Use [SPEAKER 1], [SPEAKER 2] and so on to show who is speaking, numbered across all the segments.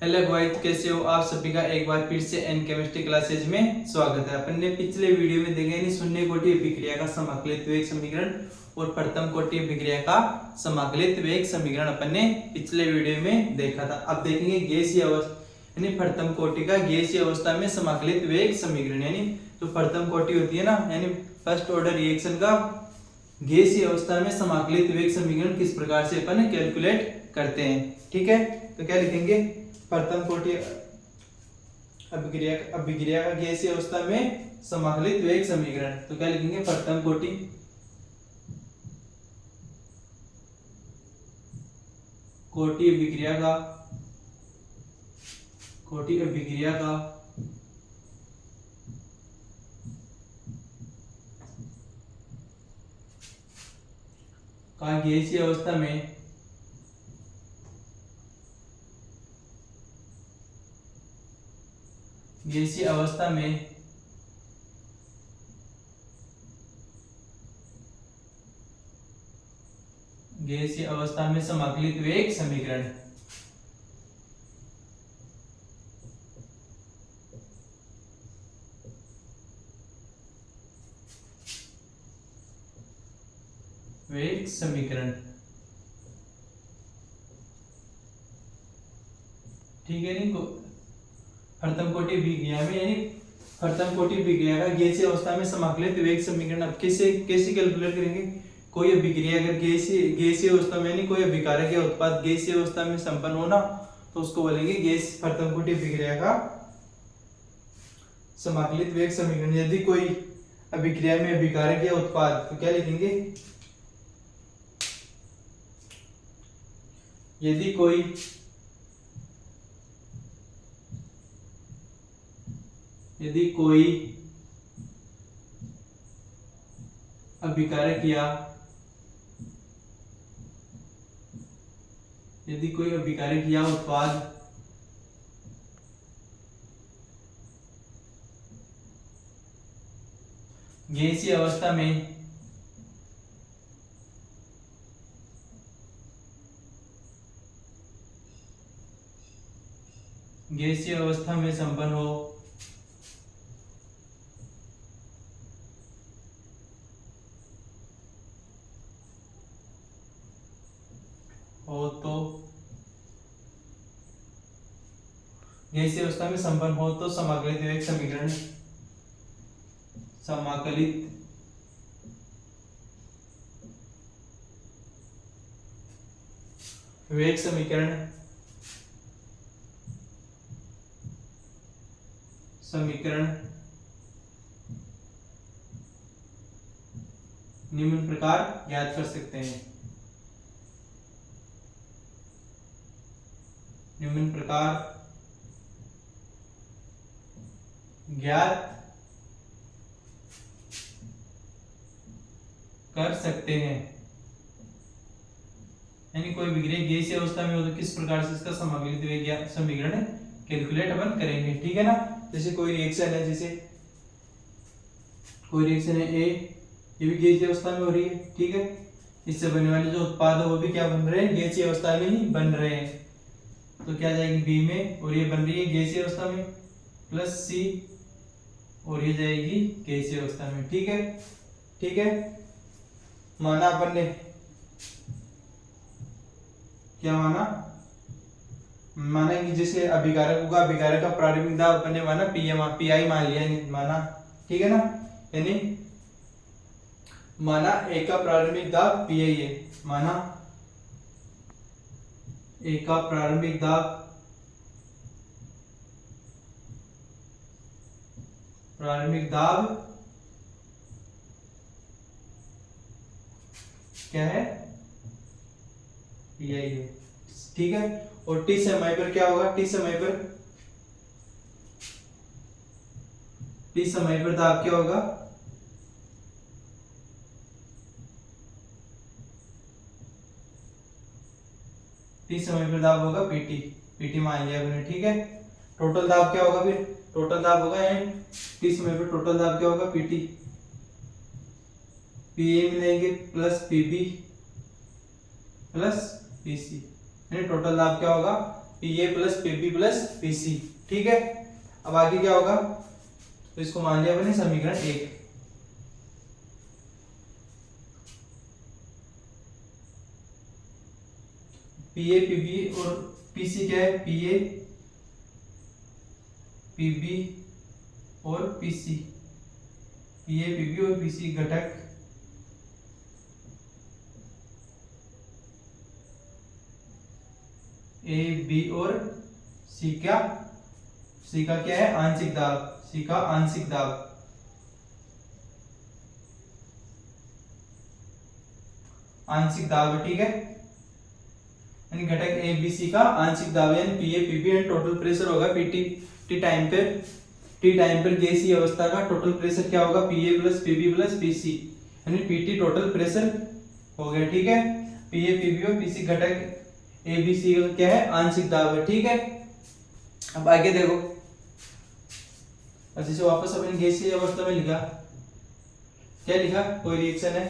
[SPEAKER 1] Hello guys, कैसे हो आप सभी का एक बार फिर से एन केमिस्ट्री क्लासेज में स्वागत है। अपन ने पिछले वीडियो में देखे नहीं शून्य कोटि अभिक्रिया का समाकलित वेग समीकरण और प्रथम कोटि अभिक्रिया का समाकलित वेग समीकरण अपन ने पिछले वीडियो में देखा था। अब देखेंगे गैसीय अवस्था यानी प्रथम कोटि का गैसीय अवस्था में समाकलित वेग समीकरण। यानी जो प्रथम कोटि होती है ना, यानी फर्स्ट ऑर्डर रिएक्शन का गैसीय अवस्था में समाकलित वेग समीकरण किस प्रकार से अपन कैलकुलेट करते हैं। ठीक है, तो क्या लिखेंगे, प्रथम कोटि अभिक्रिया का गैसीय अवस्था में समाकलित वेग समीकरण। तो क्या लिखेंगे, प्रथम कोटि अभिक्रिया का गैसीय अवस्था में गैसीय अवस्था में समाकलित वेग समीकरण। वेग समीकरण, ठीक है। नहीं, प्रथम कोटि अभिक्रिया में यानी प्रथम कोटि अभिक्रिया का गैसीय अवस्था में समाकलित वेग समीकरण। अब कैसे कैसे कैलकुलेट करेंगे। कोई अभिक्रिया अगर गैसीय अवस्था में यानी कोई अभिकारक या उत्पाद गैसीय अवस्था में संपन्न होना तो उसको बोलेंगे गैस प्रथम कोटि अभिक्रिया का समाकलित वेग समीकरण। यदि कोई अभिक्रिया में अभिकारक या उत्पाद, तो क्या लिखेंगे, यदि कोई अभिकारक या उत्पाद गैसीय अवस्था में संपन्न हो तो गैसीय अवस्था में संपन्न हो तो समाकलित वेग समीकरण निम्न प्रकार ज्ञात कर सकते हैं। निम्न प्रकार ज्ञात कर सकते हैं। यानी कोई अभिक्रिया गैसीय अवस्था में हो तो किस प्रकार से इसका समाकलित वेग समीकरण कैलकुलेट अपन करेंगे। ठीक है ना। जैसे कोई रिएक्शन है, ए, ये भी गैसीय अवस्था में हो रही है। ठीक है, इससे बनने वाले जो उत्पाद है वो भी क्या बन रहे हैं, गैसीय अवस्था में ही बन रहे हैं। तो क्या जाएगी बी में, और ये बन रही है गैसीय अवस्था में, प्लस सी, और ये जाएगी गैसीय अवस्था में। ठीक है, ठीक है। माना अपन ने क्या माना कि जैसे अभिकारक का प्रारंभिक दाब अपन ने माना पीआई मान लिया, माना। ठीक है ना। यानी माना ए का प्रारंभिक दाब पीआई है, माना ए का प्रारंभिक दाब क्या है, पीआई है। ठीक है, और टी समय पर क्या होगा, टी समय पर दाब क्या होगा, टी समय पर दाब होगा पीटी मान लिया आपने। ठीक है, टोटल दाब क्या होगा, फिर टोटल दाब होगा एंड टी समय पर टोटल दाब क्या होगा, पीटी, पीए मिलेंगे प्लस पीबी प्लस पीसी, यानी टोटल दाब क्या होगा, P A plus P B plus P C. ठीक है, अब आगे क्या होगा, तो इसको मान लिया अपने समीकरण 1। पी ए पी बी और पी सी क्या है, पी ए पी बी और P C, P A P B और पी सी घटक ए बी और सी। क्या, सी का क्या है, आंशिक दाब, सी का आंशिक दाब। आंशिक दाब, ठीक है, यानी घटक ए बी सी का आंशिक दाब, यानी P A P B and total pressure होगा पीटी। टी टाइम पर गैसीय अवस्था का टोटल प्रेशर क्या होगा, P A plus P B plus P C, यानी पीटी टोटल प्रेशर हो गया। ठीक है, पी ए पी बी और पी सी घटक ए बी सी का क्या है, आंशिक दाब है। ठीक है, अब आगे देखो, जैसे वापस अपनी गैसीय अवस्था में लिखा, क्या लिखा, कोई रिएक्शन है,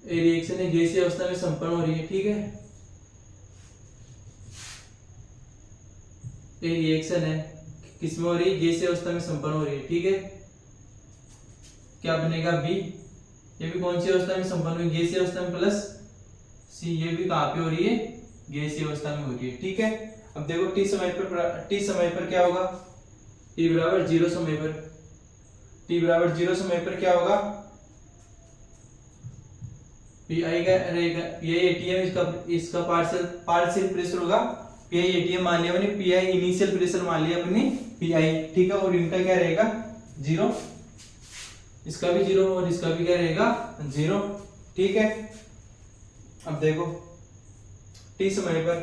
[SPEAKER 1] ये रिएक्शन है गैसीय अवस्था में संपन्न हो रही है। ठीक है, ये रिएक्शन है किसमें हो रही है, गैसीय अवस्था में संपन्न हो रही है। ठीक है, क्या बनेगा बी, ये भी कौन सी अवस्था में संपन्न हुई, गैसीय अवस्था में, प्लस सी, ये भी कहां पे हो रही है, गैसीय अवस्था में हो रही है। ठीक है, अब देखो टी समय पर क्या होगा, टी बराबर 0 समय पर, टी बराबर 0 समय पर क्या होगा, पी आई का रहेगा, पी आई एटीएम इसका पार्शियल प्रेशर होगा, पी आई एटीएम मान लिया अपने, पी आई इनिशियल प्रेशर मान लिया अपनी पी आई। ठीक है, और इनका क्या रहेगा 0, इसका भी 0 और इसका भी क्या रहेगा 0। ठीक है, अब देखो टी समय पर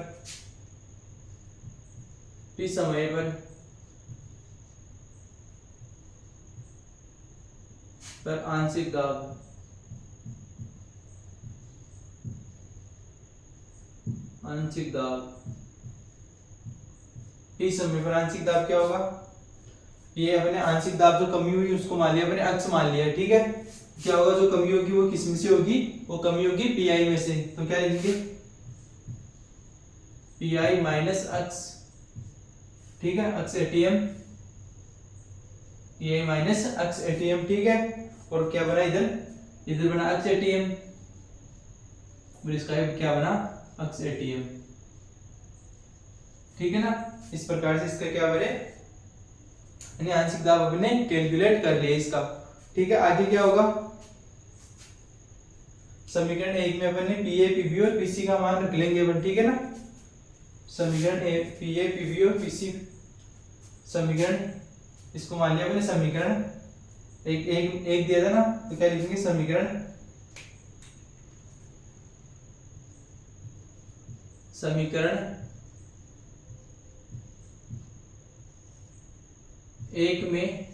[SPEAKER 1] आंशिक दाब, टी समय पर आंशिक दाब क्या होगा, ये अपने आंशिक दाब जो कमी हुई उसको मान लिया अपने अक्ष मान लिया। ठीक है, क्या होगा, जो कमी होगी वो किस में से होगी, वो कमी होगी पी आई में से, तो क्या लिखेंगे, पी आई माइनस अक्ष। ठीक है, अक्ष एटीएम, पी आई माइनस अक्ष एटीएम। ठीक है, और क्या बना इधर बना अक्ष एटीएम, और इसका क्या बना अक्ष एटीएम। ठीक है ना, इस प्रकार से इसका क्या बने, यानी आंशिक दाब अपने कैलकुलेट कर लिया इसका। ठीक है, आगे क्या होगा, समीकरण 1 में अपन ने पी ए पी बी और पी सी का मान रख लेंगे अपन। ठीक है ना, समीकरण पी ए पी बी और पी सी समीकरण, इसको मान लिया अपने समीकरण एक दिया था ना, तो क्या लिखेंगे, समीकरण एक में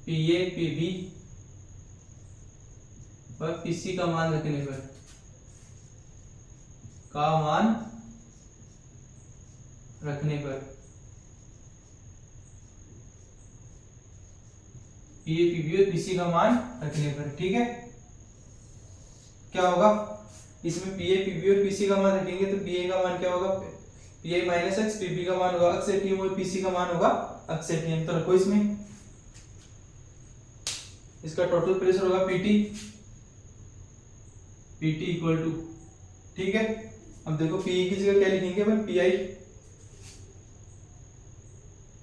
[SPEAKER 1] पी ए पी बी और पी सी का मान रखने पर पी ए पी बी और पी सी का मान रखने पर। ठीक है, क्या होगा, इसमें पी ए पी बी और पी सी का मान रखेंगे तो पी ए का मान क्या होगा, P I minus X, P B का मान होगा अक्ष एटीएम और पी सी का मान होगा अक्ष एटीएम। तो रखो इसमें, इसका टोटल प्रेशर होगा पीटी इक्वल टू। ठीक है, अब देखो पी की जगह क्या लिखेंगे अपन,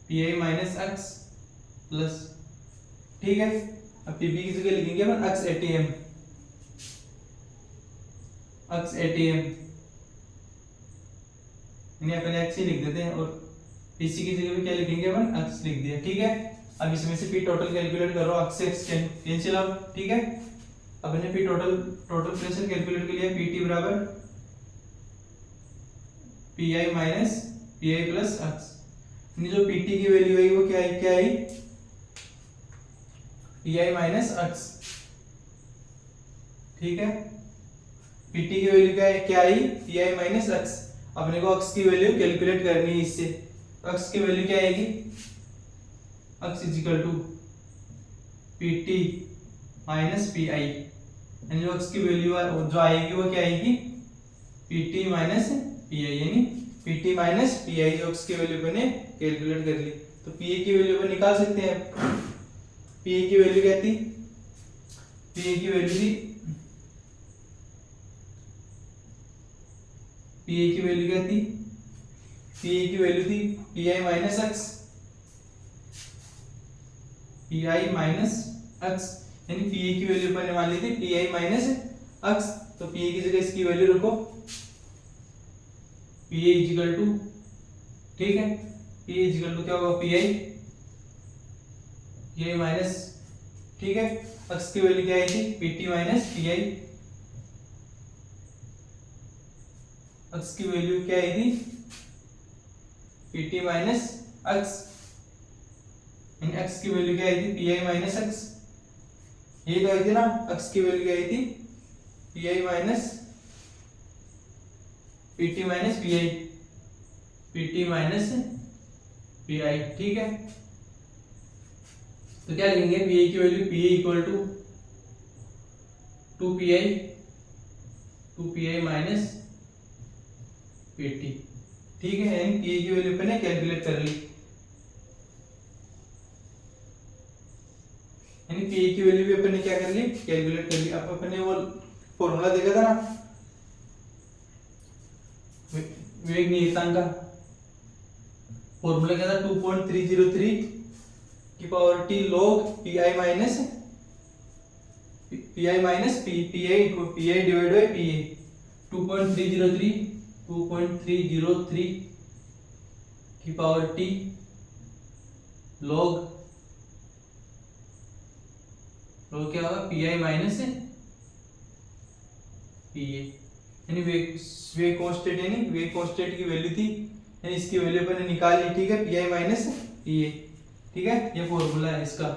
[SPEAKER 1] P I minus X plus. ठीक है, अब पीबी की जगह लिखेंगे अपन अक्ष एटीएम, यानी अपन एक्स ही लिख देते हैं, और पीसी की जगह भी क्या लिखेंगे अपन अक्ष लिख दिया। ठीक है, अब इसमें से पी टोटल कैलकुलेट करो, अक्ष से एक्स कैंसिल आउट। ठीक है, अब हमने पी टोटल प्रेशर कैलकुलेट कर लिया, पीटी बराबर P I minus P I plus अक्ष, यानी जो पीटी की वैल्यू आई वो क्या आई पी आई माइनस अक्ष। ठीक है, पीटी की वैल्यू क्या आई पी आई माइनस अक्ष। अपने को अक्ष की वैल्यू कैलकुलेट करनी है इससे, अक्ष की वैल्यू क्या आएगी, अक्ष is equal to PT minus P I, यानी जो x की वैल्यू जो आएगी वो क्या आएगी, pt माइनस पी आई, यानी pt माइनस पी आई जो x की वैल्यू मैंने कैलकुलेट कर ली। तो पी की वैल्यू अपन निकाल सकते हैं। पी की वैल्यू क्या थी, पी की वैल्यू थी, पी की वैल्यू क्या थी, पी की वैल्यू थी P I minus X, P I minus x, यानी पी की वैल्यू अपन ने मान ली थी पी आई माइनस एक्स। तो पी की जगह इसकी वैल्यू रखो, पी आई इजिकल टू, ठीक है, पी आई इजिकल टू क्या होगा, पी आई माइनस, ठीक है, एक्स की वैल्यू क्या आई थी, पी टी माइनस पी आई, एक्स की वैल्यू क्या आई थी, P T minus x, x की वैल्यू क्या आई थी, पी आई माइनस एक्स, ये तो आई थी ना, एक्स की वैल्यू क्या आई थी, P I minus P T minus P I, P T minus P I, ठीक है। तो क्या लिखेंगे, पी आई की value P I equal to 2 P I minus P T, ठीक है, यानी पी आई की वैल्यू पे ने कैलकुलेट कर ली, यानी पी आई की वैल्यू भी अपन ने क्या कर ली, कैलकुलेट कर ली। अब अपन ने वो फॉर्मूला देखा था ना वेग नियतांक का, फॉर्मूला क्या था, 2.303 की power T log P I minus P I divide by P A, 2.303 की पावर टी लॉग क्या होगा, P I minus P A, यानी वेग कांस्टेंट, यानी वेग कांस्टेंट की वैल्यू थी, यानी इसकी वैल्यू अपन ने निकाली, ठीक है, P I minus P A, ठीक है, ये फॉर्मूला है इसका,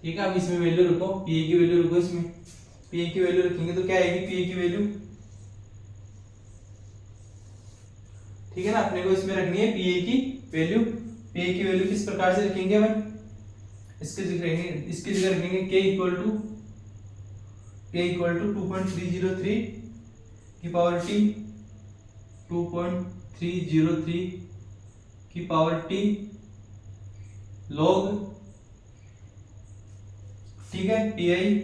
[SPEAKER 1] ठीक है। अब इसमें वैल्यू रखो, पी ए की वैल्यू रखो, इसमें पी ए की वैल्यू रखेंगे तो क्या आएगी, पी ए की वैल्यू, ठीक है ना, अपने को इसमें रखनी है पी ए की वैल्यू। पी ए की वैल्यू किस प्रकार से रखेंगे अपन, इसके जगह रखेंगे k इक्वल टू 2.303 की पावर टी, 2.303 की पावर टी लॉग, ठीक है, पी आई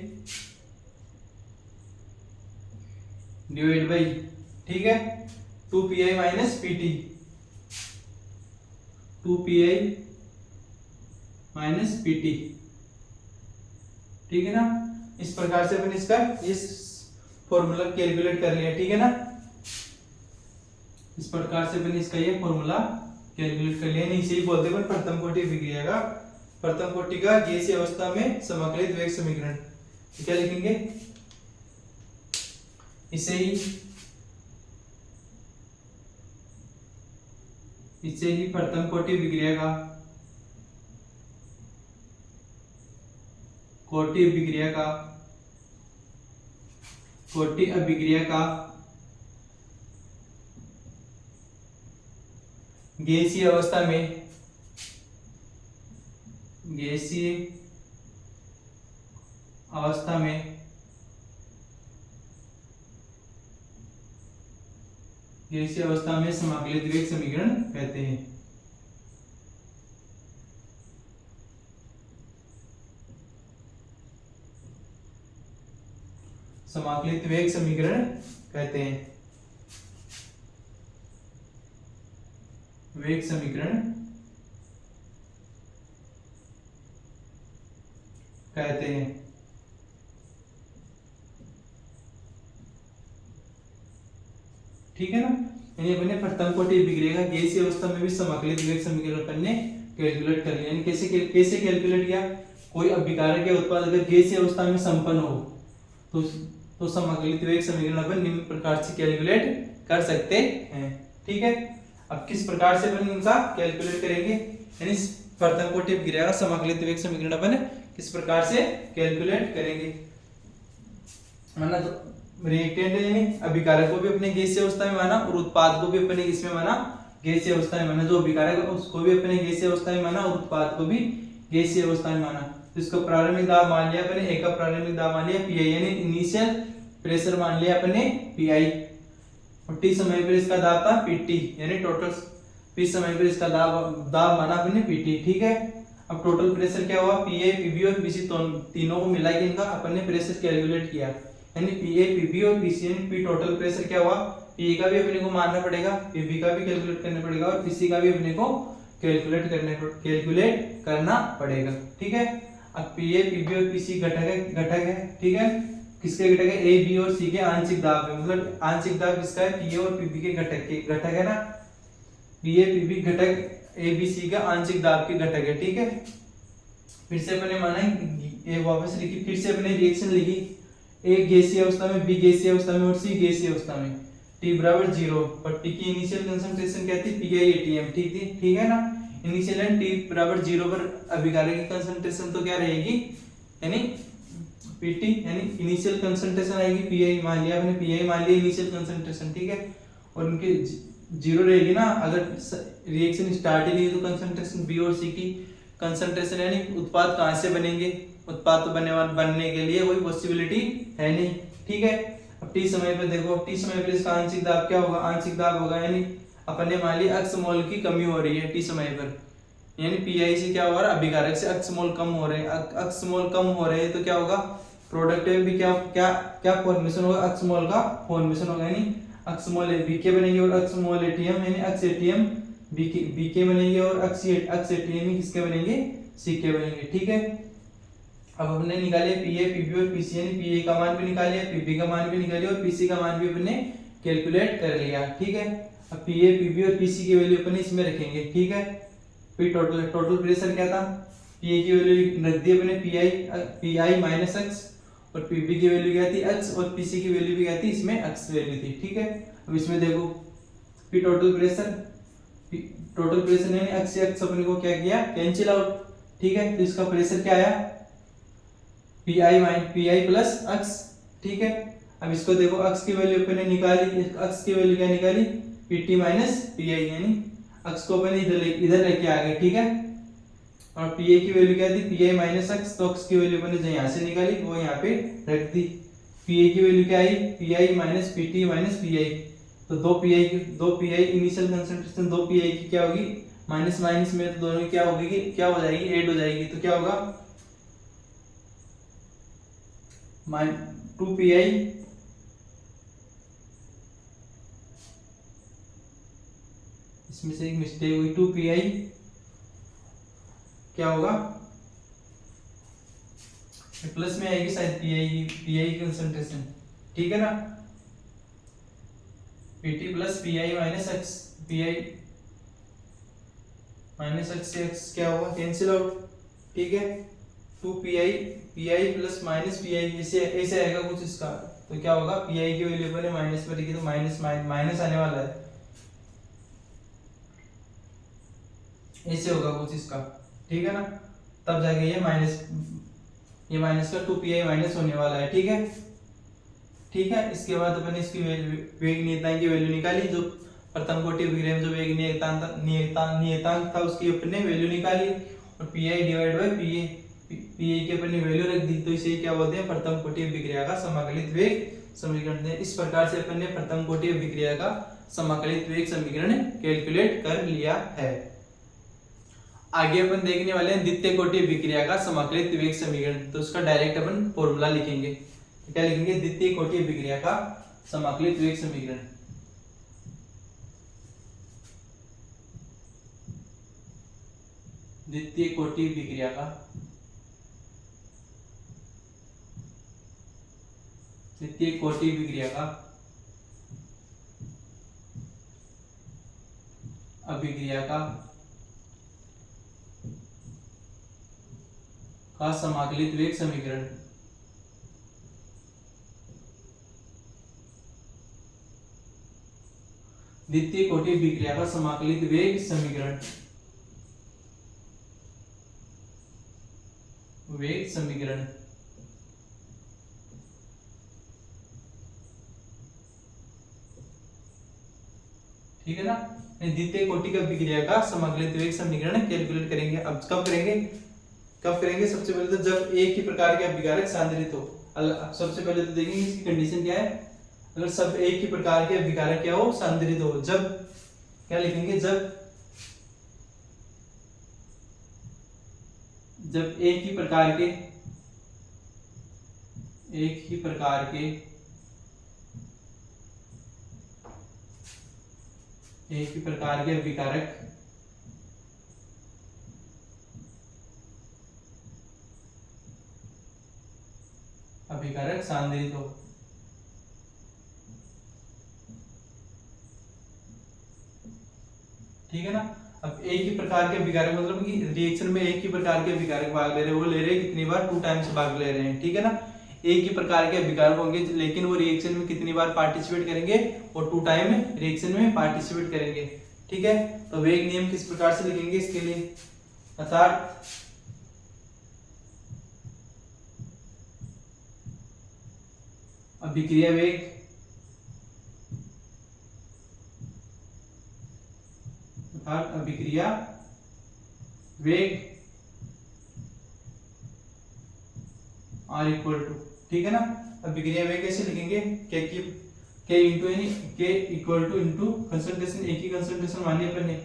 [SPEAKER 1] डिवाइड बाई, ठीक है, 2 P I minus P T, 2 P I minus P T, ठीक है ना। इस प्रकार से अपन इसका इस फॉर्मूला कैलकुलेट कर लिया, ठीक है ना, इस प्रकार से अपन इसका ये फॉर्मूला कैलकुलेट कर लिया। इसे ही बोलते हैं प्रथम कोटि अभिक्रिया का, प्रथम कोटि का गैसीय अवस्था में समाकलित वेग समीकरण। क्या लिखेंगे, इसे ही प्रथम कोटि अभिक्रिया का कोटि अभिक्रिया का गैसीय अवस्था में समाकलित वेग समीकरण कहते हैं। समाकलित वेग समीकरण कहते हैं, वेग समीकरण कहते हैं, ठीक है ना। यानी अपने प्रथम कोटि अभिक्रिया का गैसीय अवस्था में भी समाकलित वेग समीकरण अपन ने कैलकुलेट कर लिया। यानी कैसे कैलकुलेट किया, कोई अभिकारक या उत्पाद अगर गैसीय अवस्था में संपन्न हो तो समाकलित वेग समीकरण अपन निम्न प्रकार से कैलकुलेट कर सकते हैं, ठीक है। अब किस प्रकार से अपन इनका कैलकुलेट करेंगे, यानी प्रथम कोटि अभिक्रिया का समाकलित वेग समीकरण अपन किस प्रकार से कैलकुलेट करेंगे। माना तो रिएक्टेंट यानी अभिकारक को भी अपने गैसीय अवस्था में माना और उत्पाद को भी अपने किसमें माना, गैसीय अवस्था में माना। जो अभिकारक है उसको भी अपने गैसीय अवस्था में माना और उत्पाद को भी गैसीय अवस्था में माना। तो इसका प्रारंभिक दाब मान लिया अपने, ए का प्रारंभिक दाब मान लिया पी आई, यानी इनिशियल प्रेशर मान लिया अपने पी आई, और टी समय पर इसका दाब था पीटी, यानी टोटल पी समय पर इसका दाब माना अपने पीटी। ठीक है, अब टोटल प्रेशर क्या हुआ, पी ए, पीबी और पीसी तीनों को मिला के इनका अपन ने प्रेशर कैलकुलेट किया, यानी पी ए, पीबी और पीसी, यानी पी टोटल प्रेशर क्या हुआ, पी का भी अपने को मानना पड़ेगा, पीबी का भी कैलकुलेट करना पड़ेगा, और पीसी का भी अपने को कैलकुलेट करना पड़ेगा। ठीक है, अब पी ए, पीबी और पीसी घटक है। ठीक है, किसके घटक है, ए, बी और सी के आंशिक दाब है, मतलब आंशिक दाब किसका है, पी ए और पीबी के घटक है ना, पी ए, पीबी घटक ए, बी, सी का आंशिक दाब के घटक है। ठीक है, फिर से अपने माना ये वापस लिखी, फिर से अपने रिएक्शन लिखी, ए गैसीय अवस्था में, बी गैसीय अवस्था में और सी गैसीय अवस्था में, टी बराबर 0 पर टी की इनिशियल कंसंट्रेशन क्या थी, पी आई एटीएम। ठीक थी, ठीक है ना, इनिशियल एंड टी बराबर 0 पर अभिकारक की कंसंट्रेशन तो क्या रहेगी, यानी पीटी, यानी इनिशियल कंसंट्रेशन आएगी पी आई, मान लिया अपने पी आई मान लिया इनिशियल कंसंट्रेशन। ठीक है, और उनके 0 रहेगी ना, अगर रिएक्शन स्टार्ट ही नहीं तो कंसंट्रेशन बी और सी की कंसंट्रेशन, यानी उत्पाद कहां से बनेंगे, उत्पाद तो बनने के लिए कोई पॉसिबिलिटी है नहीं। ठीक है, अब टी समय पर देखो, टी समय पर इसका आंशिक दाब क्या होगा, आंशिक दाब होगा, यानी अपन ने मान लिया अक्ष मोल की कमी हो रही है टी समय पर, यानी पीआई से क्या हो रहा है, अभिकारक से अक्ष मोल कम हो रहे हैं, अक्ष मोल कम हो रहे हैं तो क्या होगा, प्रोडक्ट में भी क्या क्या क्या फॉर्मेशन होगा, अक्ष मोल का फॉर्मेशन होगा, यानी अक्ष मोल बीके बनेंगे और अक्ष मोल एटीएम, यानी अक्ष एटीएम बीके बनेंगे और अक्ष एटीएम ही किसके बनेंगे, सीके बनेंगे। ठीक है, अब हमने निकाले पीए, पीबी और पीसी, यानी पीए का मान भी निकाल लिया, पीबी का मान भी निकाल लिया और पीसी का मान भी अपने कैलकुलेट कर लिया। ठीक है, अब पीए, पीबी और पीसी की वैल्यू अपने इसमें रखेंगे। ठीक है, फिर टोटल प्रेशर क्या था, पीए की वैल्यू रख दी अपने पीआई माइनस एक्स, और पीबी की वैल्यू क्या थी एक्स, और पीसी की वैल्यू भी क्या थी, इसमें एक्स वैल्यू थी। ठीक है, अब इसमें देखो फिर टोटल प्रेशर यानी एक्स से एक्स अपने को क्या किया, कैंसिल आउट। ठीक है, तो इसका प्रेशर क्या आया, पीआई प्लस एक्स। ठीक है, अब इसको देखो अक्ष की वैल्यू अपने निकाली, अक्ष की वैल्यू क्या निकाली, पीटी माइनस पीआई, यानी अक्ष को अपने इधर लेके आ गए। ठीक है, और पीए की वैल्यू क्या थी, पीआई माइनस एक्स, तो अक्ष की वैल्यू अपने जो यहाँ से निकाली वो यहाँ पे रख दी। पीए की वैल्यू क्या आई, PI minus PT minus PI, तो दो पीआई इनिशियल कंसंट्रेशन दो पीआई की क्या होगी, माइनस माइनस में तो दोनों क्या होगी, क्या हो जाएगी, ऐड हो जाएगी, तो क्या होगा 2 पी आई इसमें से एक मिस्टेक हुई, 2 पी आई क्या होगा, प्लस में आएगी शायद पीआई कंसंट्रेशन। ठीक है ना, PT plus pi minus x, pi minus x से एक्स क्या होगा, कैंसिल आउट। ठीक है, 2 पीआई प्लस माइनस पीआई, ऐसे आएगा कुछ इसका, तो क्या होगा, पीआई की वैल्यू पर माइनस पर लिखी तो माइनस आने वाला है, ऐसे होगा कुछ इसका। ठीक है ना, तब जाके ये माइनस का 2 पीआई माइनस होने वाला है। ठीक है, ठीक है, इसके बाद अपन इसकी वेग नियतांक की वैल्यू निकाली, जो प्रथम कोटि अभिक्रिया में जो वेग नियतांक था उसकी अपने वैल्यू निकाली, और पीआई डिवाइड बाय पीए की अपनी वैल्यू रख दी, तो इसे क्या बोलते हैं, प्रथम कोटि अभिक्रिया का समाकलित वेग समीकरण। इस प्रकार से अपन ने प्रथम कोटि अभिक्रिया का समाकलित वेग समीकरण कैलकुलेट कर लिया है। आगे अपन देखने वाले हैं द्वितीय कोटि अभिक्रिया का समाकलित वेग समीकरण, तो उसका डायरेक्ट अपन फॉर्मूला लिखेंगे। तो क्या लिखेंगे, द्वितीय कोटि अभिक्रिया का समाकलित वेग समीकरण, द्वितीय कोटि अभिक्रिया का अभिक्रिया का समाकलित वेग समीकरण। द्वितीय कोटि अभिक्रिया का समाकलित वेग समीकरण, ठीक है ना, द्वितीय कोटि का अभिक्रिया का समाकलित वेग समीकरण कैलकुलेट करेंगे। अब कब करेंगे, कब करेंगे? सबसे पहले तो जब एक ही प्रकार के अभिकारक सांद्रित हो। सबसे पहले तो देखेंगे इसकी कंडीशन क्या है। अगर सब एक ही प्रकार के अभिकारक क्या हो, सांद्रित हो, जब क्या लिखेंगे, जब एक ही प्रकार के अभिकारक सांद्रित हो। ठीक है ना। अब एक ही प्रकार के अभिकारक मतलब कि रिएक्शन में एक ही प्रकार के अभिकारक भाग ले रहे हैं, वो ले रहे हैं कितनी बार, 2 टाइम्स भाग ले रहे हैं। ठीक है ना। एक ही प्रकार के अभिकारक होंगे लेकिन वो रिएक्शन में कितनी बार पार्टिसिपेट करेंगे, और 2 टाइम रिएक्शन में पार्टिसिपेट करेंगे। ठीक है। तो वेग नियम किस प्रकार से लिखेंगे इसके लिए, अर्थात अभिक्रिया वेग आर इक्वल टू, ठीक है ना। अभिक्रिया वेग कैसे लिखेंगे, के इक्वल टू इंटू कंसंट्रेशन, एक ही कंसंट्रेशन मानिए अपन ने,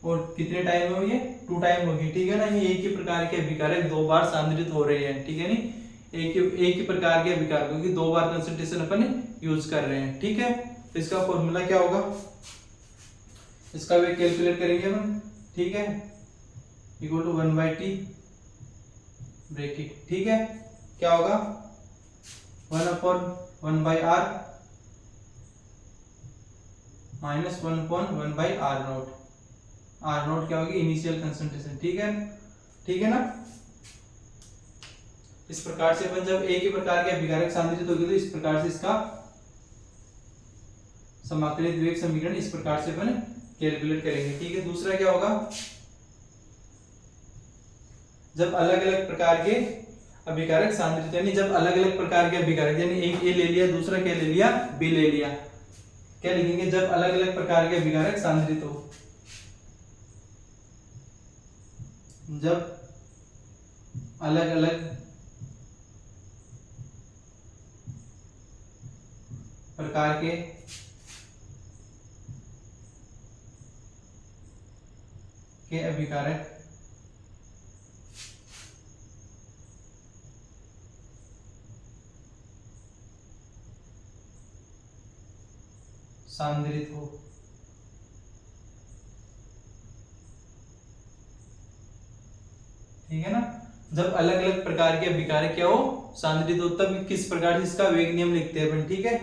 [SPEAKER 1] और कितने टाइम हो, ये 2 टाइम होगी। ठीक है ना। ये एक ही प्रकार के अभिकारक 2 बार सांद्रित हो रहे हैं। ठीक है नी, एक ही प्रकार के अभिकारकों की 2 बार कंसंट्रेशन अपन यूज कर रहे हैं। ठीक है। तो इसका फॉर्मूला क्या होगा, इसका वेग कैलकुलेट करेंगे हम। ठीक है। Equal to 1/t bracket. ठीक है। क्या होगा, 1/1/r minus 1/1/r note. Are note क्या होगी, इनिशियल कंसंट्रेशन। ठीक है। ठीक है ना। इस प्रकार से अपन जब एक ही प्रकार के अभिकारक सांद्रित होगी तो इस प्रकार से इसका समाकलित वेग समीकरण इस प्रकार से अपन कैलकुलेट करेंगे। ठीक है। दूसरा क्या होगा, जब अलग अलग प्रकार के अभिकारक सांद्रित, यानी जब अलग अलग प्रकार के अभिकारक, यानी एक ए ले लिया, दूसरा क्या ले लिया, बी ले लिया, क्या लिखेंगे, जब अलग अलग प्रकार के अभिकारक सांद्रित हो, जब अलग अलग प्रकार के अभिकारक सांद्रित हो। ठीक है ना। जब अलग अलग प्रकार के अभिकारक क्या हो, सांद्रित हो, तब किस प्रकार से इसका वेग नियम लिखते हैं अपन। ठीक है।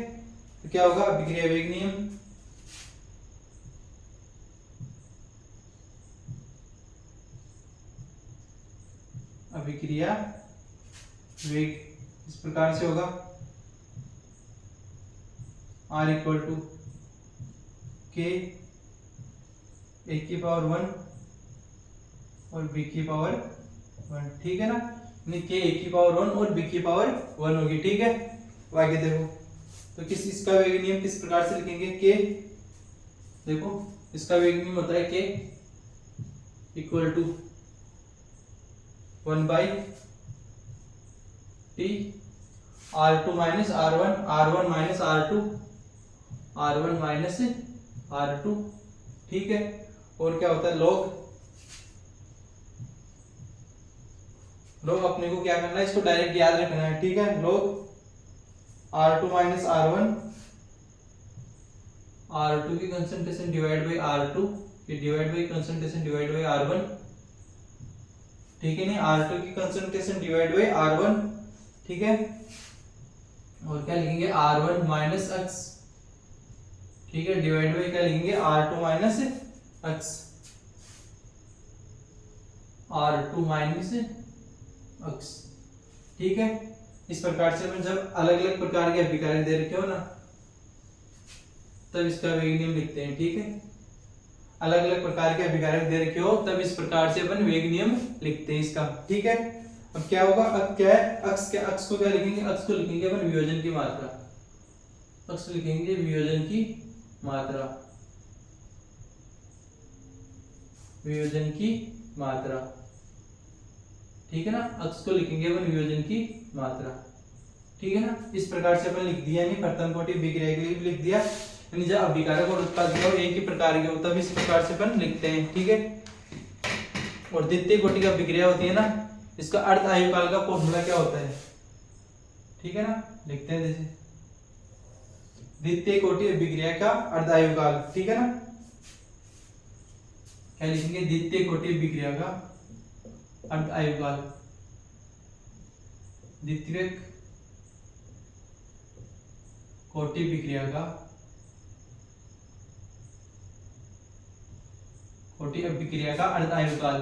[SPEAKER 1] तो क्या होगा, अभिक्रिया वेग नियम इस प्रकार से होगा, आर इक्वल टू के ए की पावर 1 और बी की पावर 1। ठीक है ना। के ए की पावर 1 और बी की पावर 1 होगी। ठीक है। आगे देखो, तो इसका वेग नियम किस प्रकार से लिखेंगे, के, देखो इसका वेग नियम होता है के equal to 1/t r2 minus r1, r1 minus r2, r1 minus r2। ठीक है। और क्या होता है, लॉग अपने को क्या करना है, इसको डायरेक्ट याद रखना है। ठीक है। Log r2 minus r1, r2 की concentration divide by r2, divide by concentration divide by r1। ठीक है नहीं, r2 की कंसंट्रेशन डिवाइड बाई r1। ठीक है। और क्या लिखेंगे, r1 माइनस x। ठीक है। डिवाइड बाई क्या लिखेंगे, r2 minus x, r2 minus x। ठीक है। इस प्रकार से अपन जब अलग अलग प्रकार के अभिकारक दे रखे हो ना, तब इसका वेग नियम लिखते हैं। ठीक है। अलग अलग प्रकार के अभिकारक दे रखे हो तब इस प्रकार से अपन वेग नियम लिखते हैं इसका। ठीक है। अब क्या होगा, अब क्या है, अक्ष को क्या लिखेंगे, अक्ष को लिखेंगे अपन वियोजन की मात्रा, अक्ष लिखेंगे वियोजन की मात्रा, वियोजन की मात्रा। ठीक है ना। अक्ष को लिखेंगे अपन वियोजन की मात्रा, ठीक है ना। इस प्रकार से अपन लिख दिया, नहीं प्रथम कोटि विक्रिया के लिए भी लिख दिया, यानी जब अभिकारक और उत्पादक और एक ही प्रकार के हो तब इस प्रकार से अपन लिखते हैं, ठीक है। और द्वितीय कोटि का विक्रिया होती है ना, इसका अर्ध आयुकाल का फॉर्मूला क्या होता है, ठीक है ना, लिखते हैं जैसे द्वितीय कोटि विक्रिया का अर्ध आयुकाल, ठीक है ना। क्या लिखेंगे, द्वितीय कोटि विक्रिया का अर्ध आयुकाल, द्वितीय कोटि विक्रिया का कोटि अभिक्रिया का अर्ध आयुकाल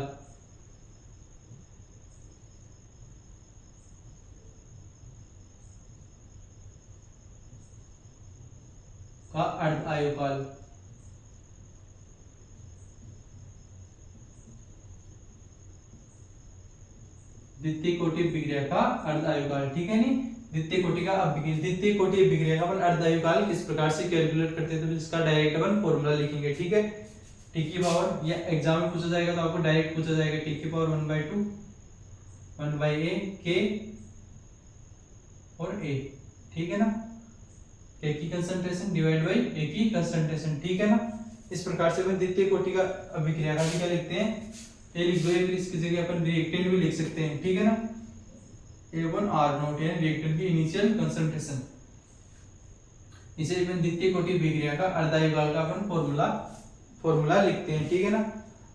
[SPEAKER 1] का अर्ध आयुकाल, द्वितीय कोटि विक्रिया का अर्ध आयुकाल, ठीक है। नहीं द्वितीय कोटि का द्वितीय कोटि विक्रिया का अपन अर्ध आयुकाल किस प्रकार से कैलकुलेट करते हैं, तो इसका डायरेक्ट अपन फॉर्मूला लिखेंगे, ठीक है। टी की पावर, या एग्जाम में पूछा जाएगा तो आपको डायरेक्ट पूछा जाएगा, टी की पावर 1/2 1/a के और a, ठीक है ना। के की कंसंट्रेशन डिवाइड बाई ए की कंसंट्रेशन, ठीक है ना। इस प्रकार से अपन द्वितीय कोटि का अभिक्रिया का क्या लिखते हैं, ए लिख दो, फिर इसकी जगह अपन रिएक्टेंट भी लिख सकते हैं, ठीक है ना। A1R0 यानी रिएक्टेंट की इनिशियल कंसंट्रेशन, इसे अपन द्वितीय कोटि विक्रिया का अर्ध आयुकाल का अपन फॉर्मूला लिखते हैं, ठीक है ना।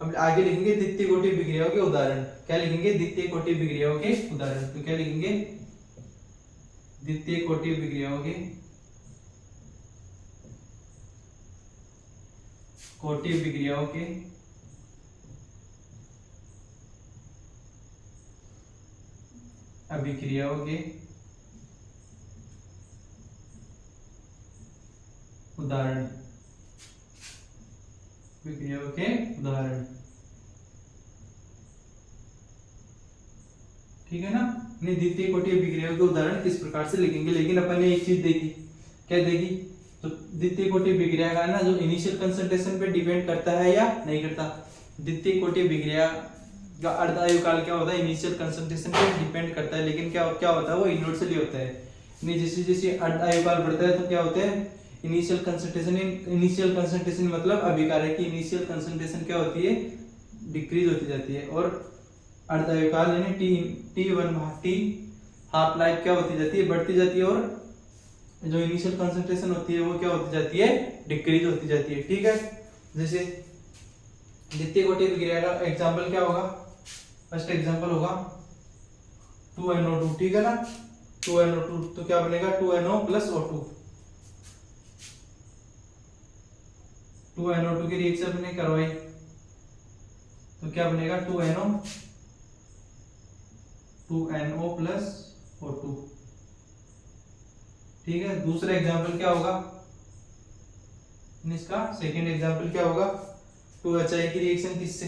[SPEAKER 1] अब आगे लिखेंगे द्वितीय कोटि विक्रियाओं के उदाहरण, क्या लिखेंगे, द्वितीय कोटि विक्रियाओं के उदाहरण, तो क्या लिखेंगे, द्वितीय कोटि विक्रियाओं के अभिक्रियाओं के उदाहरण, विक्रियाओं के उदाहरण, ठीक है ना। द्वितीय कोटि विक्रियाओं के उदाहरण किस प्रकार से लिखेंगे, लेकिन अपन ने एक चीज देखी, क्या देखी, तो द्वितीय कोटि विक्रिया का ना जो इनिशियल कंसंट्रेशन पे डिपेंड करता है या नहीं करता। द्वितीय कोटि विक्रिया का अर्ध आयुकाल क्या होता है, इनिशियल कंसंट्रेशन पे डिपेंड करता है, लेकिन क्या क्या होता है, वो इनवर्सली होता है। जैसे जैसे अर्ध आयुकाल बढ़ता है तो क्या होता है, इनिशियल कंसंट्रेशन मतलब अभिकारक की इनिशियल कंसंट्रेशन क्या होती है, डिक्रीज होती जाती है, और अर्ध आयुकाल यानी टी हाफ लाइफ क्या होती जाती है, बढ़ती जाती है, और जो इनिशियल कंसंट्रेशन होती है वो क्या होती जाती है, डिक्रीज होती जाती है, ठीक है। जैसे द्वितीय कोटि विक्रिया का एग्जांपल क्या होगा, फर्स्ट एग्जांपल होगा 2NO2, ठीक है ना। 2NO2 तो क्या बनेगा, 2NO प्लस O2, 2NO2 की रिएक्शन मैंने करवाई तो क्या बनेगा, 2NO प्लस O2, ठीक है। दूसरा एग्जांपल क्या होगा, इसका सेकंड एग्जांपल क्या होगा, 2HI की रिएक्शन किससे,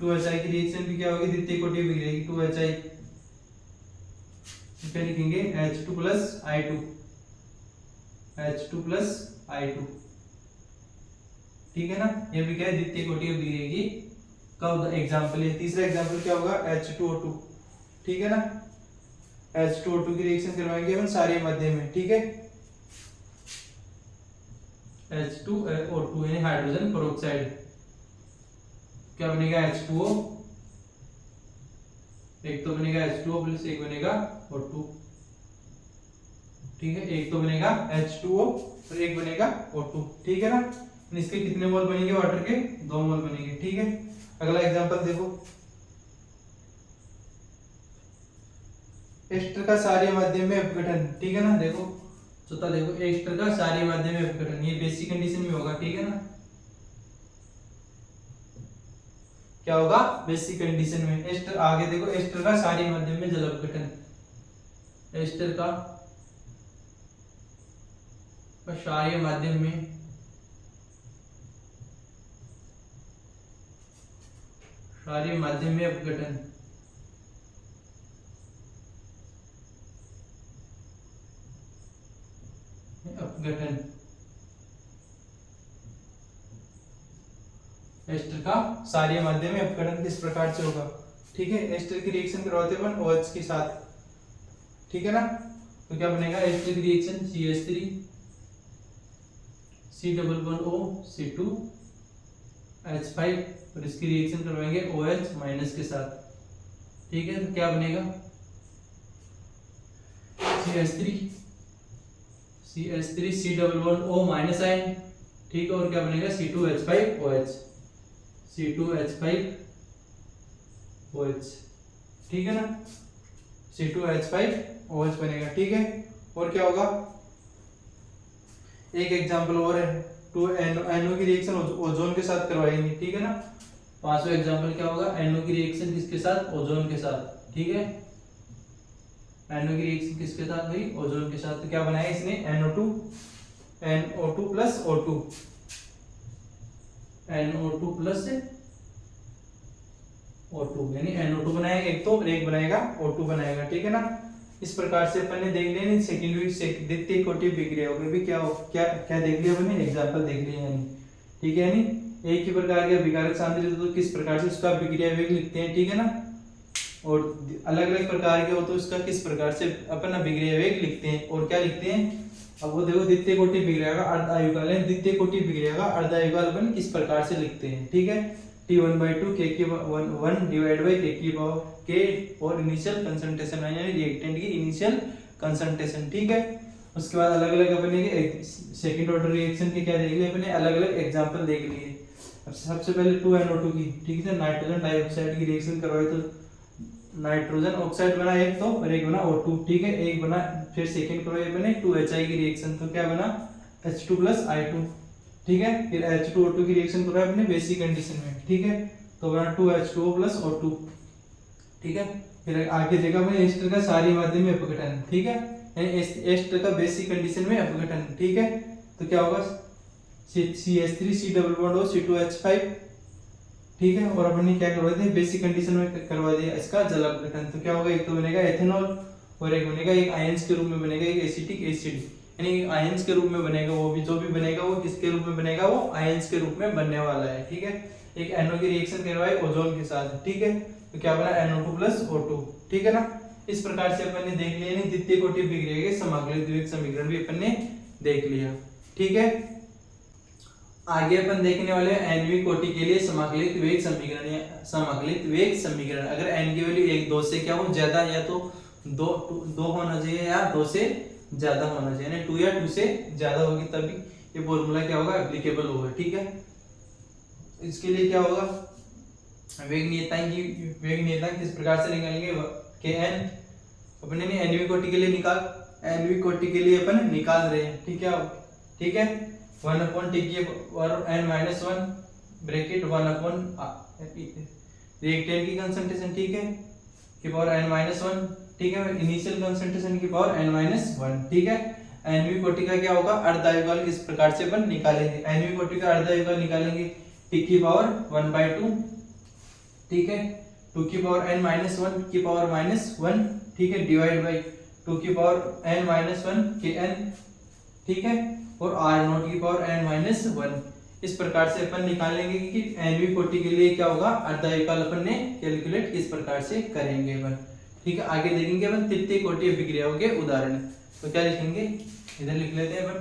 [SPEAKER 1] 2HI की रिएक्शन भी क्या होगी, द्वितीय कोटि विक्रिया की 2HI, क्या लिखेंगे, H2 plus I2, H2 plus I2, ठीक है ना। ये भी क्या है, द्वितीय कोटि विक्रिया की का एग्जांपल है। तीसरा एग्जांपल क्या होगा, H2O2, ठीक है ना। H2O2 की रिएक्शन करवाएंगे हम क्षारीय माध्यम में, ठीक है। H2O2 यानी हाइड्रोजन पेरोक्साइड, क्या बनेगा, H2O, एक तो बनेगा H2O प्लस एक बनेगा O2, ठीक है। एक तो बनेगा H2O और एक बनेगा O2, ठीक है ना। इसके कितने मोल बनेंगे, वाटर के 2 मोल बनेंगे, ठीक है। अगला एग्जांपल देखो, एस्टर का क्षारीय माध्यम में अपघटन, ठीक है ना। देखो चौथा देखो, एस्टर का क्षारीय माध्यम में अपघटन, ये बेसिक कंडीशन में होगा, ठीक है ना। क्या होगा, बेसिक कंडीशन में। एस्टर आगे देखो, एस्टर का क्षारीय माध्यम में जल अपघटन, एस्टर का क्षारीय माध्यम में अपघटन, एस्टर का क्षारीय माध्यम में अपघटन किस प्रकार से होगा, ठीक है, एस्टर की रिएक्शन करवाते हैं अपन OH के साथ, ठीक है ना। तो क्या बनेगा एस्टर की रिएक्शन CH3 C++O C2H5 और इसकी रिएक्शन करवाएंगे OH माइनस के साथ, ठीक है। तो क्या बनेगा CH3 C++O माइनस आयन, ठीक है, और क्या बनेगा C2H5OH C2H5OH, ठीक है ना, C2H5OH बनेगा, ठीक है। और क्या होगा, एक एग्जांपल और है, 2NO की रिएक्शन ओजोन के साथ करवाएंगे, ठीक है ना। पांचवा एग्जांपल क्या होगा, NO की रिएक्शन किसके साथ, ओजोन के साथ, ठीक है। NO की रिएक्शन किसके साथ हुई, ओजोन के साथ। तो क्या बनाया इसने NO2 plus O2 NO2 plus O2 यानी NO2 बनाएगा एक तो, और एक बनाएगा O2 बनाएगा, ठीक है ना। इस प्रकार से अपन ने देख लिया नहीं सेकेंडरी द्वितीय कोटि विक्रिया हो भी क्या क्या क्या देख लिया अपन ने, एग्जांपल देख लिया यानी, ठीक है। यानी एक ही प्रकार के विकारक सांद्रित तो किस प्रकार से उसका विक्रिया वेग लिखते हैं, ठीक है ना। और अलग अलग प्रकार के हो तो उसका किस प्रकार से अपन विक्रिया वेग लिखते हैं और क्या लिखते हैं। अब वो देखो द्वितीय कोटि विक्रिया का अर्धायुगाल है, द्वितीय कोटि विक्रिया का अर्धायुगाल अपन किस प्रकार से लिखते हैं, ठीक है। T1/2 K1 divide by K और इनिशियल कंसंट्रेशन यानी रिएक्टेंट की इनिशियल कंसंट्रेशन, ठीक है। उसके बाद अलग अलग अपने के सेकंड ऑर्डर रिएक्शन के क्या देख लिए अपने, अलग अलग एग्जांपल देख लिए। अब सबसे पहले 2NO2 की, ठीक है, नाइट्रोजन डाइऑक्साइड की रिएक्शन करवाई तो नाइट्रोजन ऑक्साइड बना एक तो, और एक बना O2, ठीक है, एक बना फिर सेकंड करवाई बने 2HI की रिएक्शन, तो क्या बना H2 प्लस I2, ठीक है। फिर H2O2 की रिएक्शन करवाई अपने बेसिक कंडीशन में, ठीक है, तो बना 2H2O प्लस O2, ठीक है। फिर आगे देखा मैंने एस्टर का सारी माध्यम में अपघटन, ठीक है, यानी एस्टर का बेसिक कंडीशन में अपघटन, ठीक है। तो क्या होगा CH3 C++O C2H5, ठीक है, और अपन ने क्या करवा दिया बेसिक कंडीशन में करवा दिया इसका जल अपघटन। तो क्या होगा, एक तो बनेगा एथेनॉल और एक बनेगा एक आयंस के रूप में बनेगा एक एसिटिक एसिड, यानी आयंस के रूप में बनेगा, वो भी जो भी बनेगा वो किसके रूप में बनेगा, वो आयंस के रूप में बनने वाला है, ठीक है। एक NO की रिएक्शन करवाई ओजोन के साथ, ठीक है, तो क्या बना NO2 प्लस O2, ठीक है ना। इस प्रकार से अपन ने देख लिया नहीं द्वितीय कोटि विक्रिया के समाकलित वेग समीकरण भी अपन ने देख लिया, ठीक है। आगे अपन देखने वाले हैं nवीं कोटि के लिए समाकलित वेग समीकरण या समाकलित वेग समीकरण। अगर n की वैल्यू 1 2 से क्या हो ज्यादा, या तो 2 होना चाहिए या 2 से ज्यादा होना चाहिए, यानी 2 या 2 से ज्यादा होगी तभी ये फॉर्मूला क्या होगा एप्लीकेबल होगा, ठीक है। इसके लिए क्या होगा, वेग नियतांक किस प्रकार से निकालेंगे, Kn अपने ने nवीं कोटि के लिए nवीं कोटि के लिए अपन निकाल रहे हैं, ठीक है 1/t की पावर n-1 ब्रैकेट 1/, रिएक्टेंट की कंसंट्रेशन, ठीक है, की पावर n-1, ठीक है, इनिशियल कंसंट्रेशन की पावर n-1, ठीक है। nवीं कोटि का क्या होगा अर्धायुगाल किस प्रकार से अपन निकालेंगे, nवीं कोटि का अर्धायुगाल निकालेंगे t की पावर 1/2, ठीक है, 2 की पावर n-1 की पावर -1, ठीक है, डिवाइड बाय 2 की पावर n-1 Kn, ठीक है, और R0 की पावर n-1। इस प्रकार से अपन निकालेंगे कि nवीं कोटि के लिए क्या होगा अर्धायुगाल अपन ने कैलकुलेट किस प्रकार से करेंगे अपन, ठीक है। आगे देखेंगे अपन तृतीय कोटि विक्रियाओं के उदाहरण। तो क्या लिखेंगे, इधर लिख लेते हैं अपन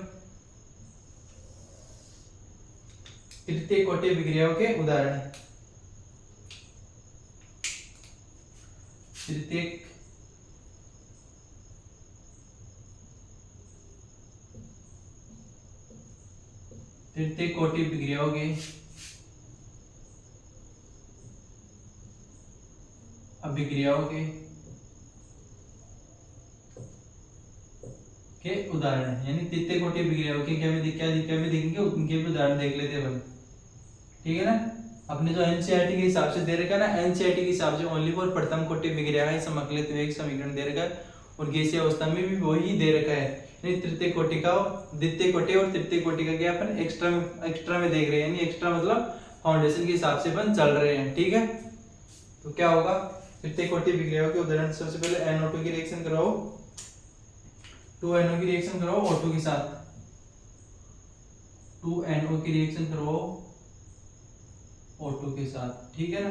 [SPEAKER 1] तृतीय कोटि विक्रियाओं के उदाहरण। तृतीय कोटि विक्रियाओं के अभिक्रियाओं के उदाहरण, यानी तृतीय कोटि विक्रियाओं के क्या भी देखेंगे उनके भी उदाहरण देख लेते हैं, ठीक है ना। अपने जो एनसीईआरटी के हिसाब से दे रखा है ना, एनसीईआरटी के हिसाब से ओनली फॉर प्रथम कोटि विक्रिया का ही समाकलित वेग समीकरण दे रखा है, और गैसीय अवस्था में भी वही दे रखा है। तृतीय कोटि का द्वितीय कोटि और तृतीय कोटि का क्या अपन एक्स्ट्रा में देख रहे हैं, यानी एक्स्ट्रा मतलब फाउंडेशन के हिसाब से अपन चल रहे हैं, ठीक है। तो क्या होगा तृतीय कोटि विक्रियाओं के उदाहरण, सबसे पहले NO2 की रिएक्शन कराओ, 2NO की रिएक्शन कराओ O2 के साथ, 2NO की रिएक्शन कराओ O2 के साथ, ठीक है ना।